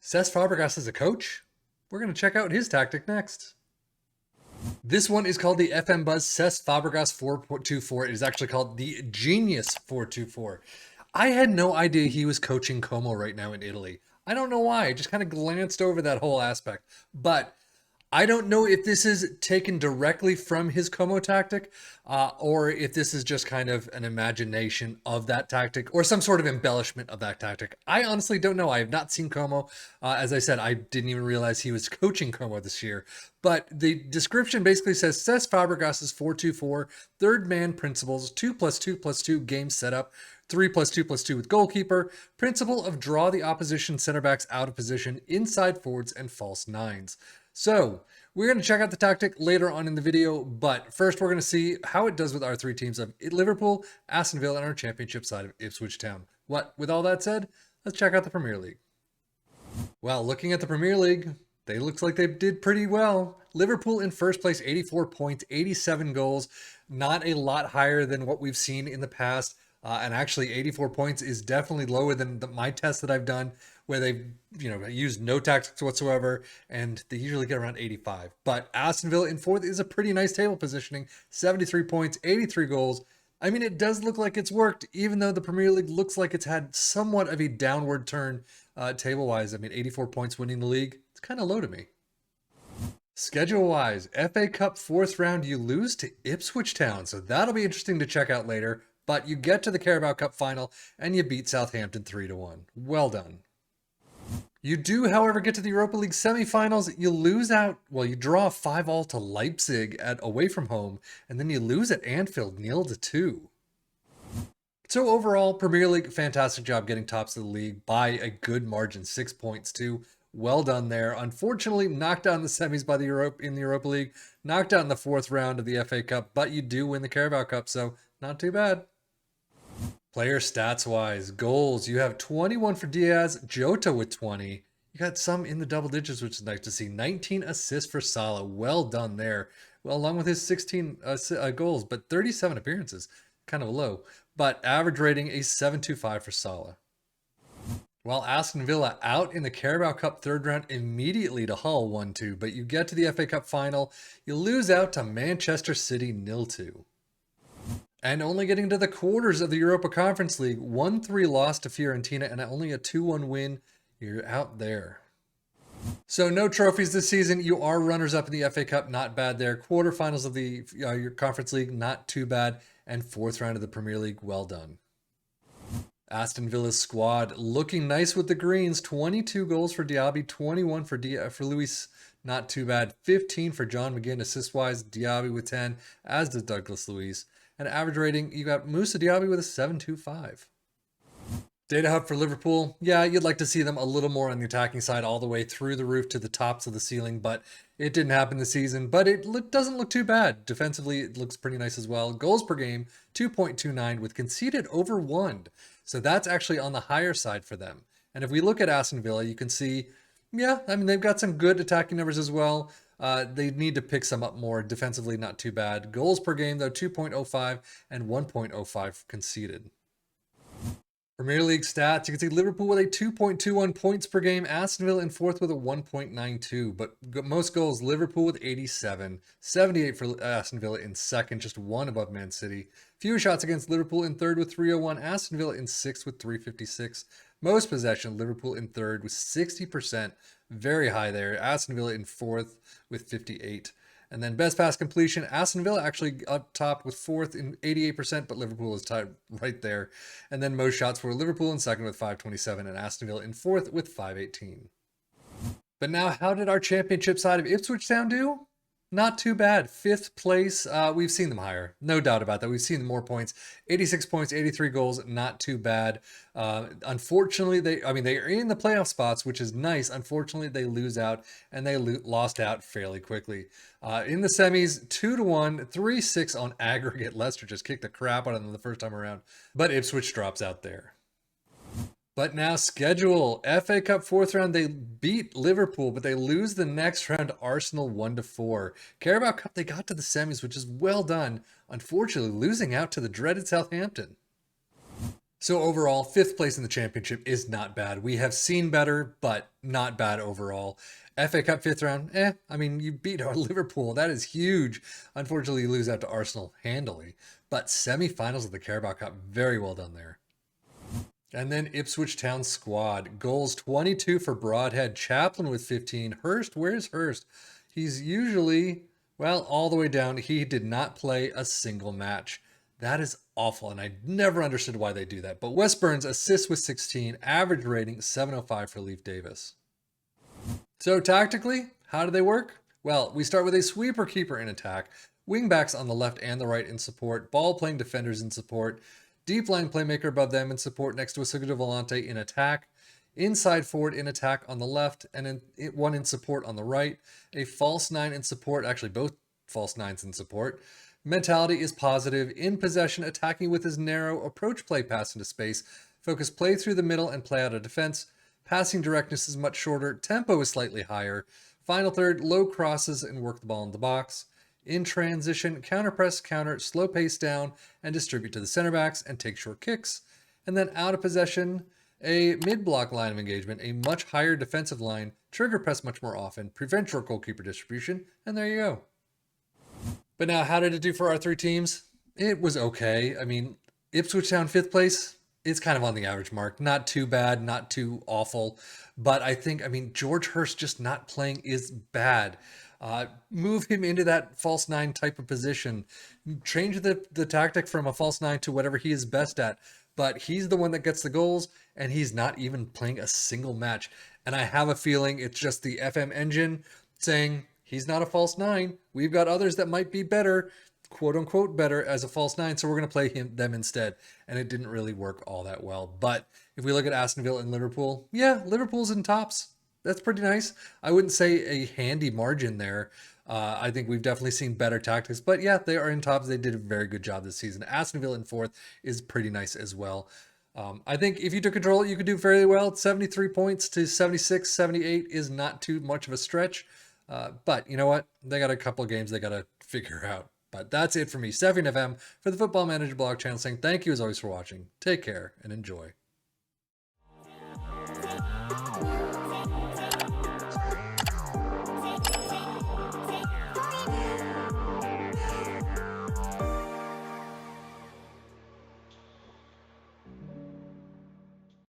CESC Fabregas is a coach? We're going to check out his tactic next. This one is called the FMBuzz CESC Fabregas 424. It is actually called the Genius 424. I had no idea he was coaching Como right now in Italy. I don't know why. I just kind of glanced over that whole aspect. But I don't know if this is taken directly from his Como tactic, or if this is just kind of an imagination of that tactic or some sort of embellishment of that tactic. I honestly don't know. I have not seen Como. As I said, I didn't even realize he was coaching Como this year. But the description basically says CESC Fabregas is 4-2-4, third man principles, 2+2+2 game setup, 3+2+2 with goalkeeper, principle of draw the opposition center backs out of position, inside forwards, and false nines. So we're going to check out the tactic later on in the video, but first we're going to see how it does with our three teams of Liverpool, Aston Villa, and our championship side of Ipswich Town. With all that said, let's check out the Premier League. Well, looking at the Premier League, they looks like they did pretty well. Liverpool in first place, 84 points, 87 goals, not a lot higher than what we've seen in the past. And actually 84 points is definitely lower than my test that I've done, where they've used no tactics whatsoever, and they usually get around 85. But Aston Villa in fourth is a pretty nice table positioning, 73 points, 83 goals. I mean, it does look like it's worked, even though the Premier League looks like it's had somewhat of a downward turn table-wise. I mean, 84 points winning the league, it's kind of low to me. Schedule-wise, FA Cup fourth round, you lose to Ipswich Town, so that'll be interesting to check out later. But you get to the Carabao Cup final and you beat Southampton 3-1. Well done. You do, however, get to the Europa League semifinals. You lose out, well, you draw 5-5 to Leipzig away from home, and then you lose at Anfield 0-2. So overall, Premier League, fantastic job getting tops of the league by a good margin, 6 points too. Well done there. Unfortunately, knocked out in the semis by the Europa League, knocked out in the fourth round of the FA Cup, but you do win the Carabao Cup, so not too bad. Player stats wise, goals, you have 21 for Diaz, Jota with 20. You got some in the double digits, which is nice to see. 19 assists for Salah. Well done there. Well, along with his 16 goals, but 37 appearances. Kind of low. But average rating a 7.25 for Salah. While Aston Villa out in the Carabao Cup third round immediately to Hull 1-2, but you get to the FA Cup final, you lose out to Manchester City 0-2. And only getting to the quarters of the Europa Conference League, 1-3 loss to Fiorentina and only a 2-1 win. You're out there. So no trophies this season. You are runners-up in the FA Cup, not bad there. Quarterfinals of the your Conference League, not too bad. And fourth round of the Premier League, well done. Aston Villa's squad looking nice with the greens. 22 goals for Diaby, 21 for Luis. Not too bad. 15 for John McGinn assist-wise. Diaby with 10, as does Douglas Luiz. And average rating, you got Moussa Diaby with a 7.25. Data hub for Liverpool. Yeah, you'd like to see them a little more on the attacking side all the way through the roof to the tops of the ceiling, but it didn't happen this season. But it doesn't look too bad. Defensively, it looks pretty nice as well. Goals per game, 2.29 with conceded over 1. So that's actually on the higher side for them. And if we look at Aston Villa, you can see, yeah, I mean, they've got some good attacking numbers as well. They need to pick some up more. Defensively, not too bad. Goals per game, though, 2.05 and 1.05 conceded. Premier League stats, you can see Liverpool with a 2.21 points per game, Aston Villa in fourth with a 1.92, but most goals, Liverpool with 87, 78 for Aston Villa in second, just one above Man City. Few shots against Liverpool in third with 301, Aston Villa in sixth with 356. Most possession, Liverpool in third with 60%, very high there. Aston Villa in fourth with 58. And then best pass completion, Aston Villa actually up top with fourth in 88%, but Liverpool is tied right there. And then most shots for Liverpool in second with 527 and Aston Villa in fourth with 518. But now, how did our championship side of Ipswich Town do? Not too bad. Fifth place. We've seen them higher. No doubt about that. We've seen more points. 86 points, 83 goals. Not too bad. Unfortunately, they are in the playoff spots, which is nice. Unfortunately, they lose out, and they lost out fairly quickly. In the semis, 2-1, 3-6 on aggregate. Leicester just kicked the crap out of them the first time around, but Ipswich drops out there. But now schedule. FA Cup fourth round, they beat Liverpool, but they lose the next round to Arsenal 1-4. Carabao Cup, they got to the semis, which is well done. Unfortunately, losing out to the dreaded Southampton. So overall, fifth place in the championship is not bad. We have seen better, but not bad overall. FA Cup fifth round, I mean, you beat our Liverpool. That is huge. Unfortunately, you lose out to Arsenal handily. But semi-finals of the Carabao Cup, very well done there. And then Ipswich Town squad. Goals 22 for Broadhead. Chaplin with 15. Hurst, where's Hurst? He's usually, well, all the way down. He did not play a single match. That is awful, and I never understood why they do that. But Wes Burns assists with 16, average rating 705 for Leif Davis. So tactically, how do they work? Well, we start with a sweeper keeper in attack, wingbacks on the left and the right in support, ball playing defenders in support, deep line playmaker above them in support next to a Segundo Volante in attack, inside forward in attack on the left, and one in support on the right, a false nine in support, actually both false nines in support. Mentality is positive, in possession, attacking with his narrow approach play pass into space, focus play through the middle and play out of defense. Passing directness is much shorter, tempo is slightly higher. Final third, low crosses and work the ball in the box. In transition, counter press, counter, slow pace down, and distribute to the center backs and take short kicks. And then out of possession, a mid-block line of engagement, a much higher defensive line, trigger press much more often, prevent short goalkeeper distribution, and there you go. But now, how did it do for our three teams? It was okay. I mean, Ipswich Town 5th place, it's kind of on the average mark. Not too bad, not too awful. But I think, George Hurst just not playing is bad. Move him into that false nine type of position. Change the tactic from a false nine to whatever he is best at. But he's the one that gets the goals, and he's not even playing a single match. And I have a feeling it's just the FM engine saying, he's not a false nine. We've got others that might be better, quote unquote better, as a false nine, so we're going to play them instead. And it didn't really work all that well. But if we look at Aston Villa and Liverpool, yeah, Liverpool's in tops. That's pretty nice. I wouldn't say a handy margin there. I think we've definitely seen better tactics. But yeah, they are in tops. They did a very good job this season. Aston Villa in 4th is pretty nice as well. I think if you took control, you could do fairly well. 73 points to 76, 78 is not too much of a stretch. But you know what? They got a couple of games they got to figure out. But that's it for me, Stefan FM, for the Football Manager blog channel, saying thank you as always for watching. Take care and enjoy.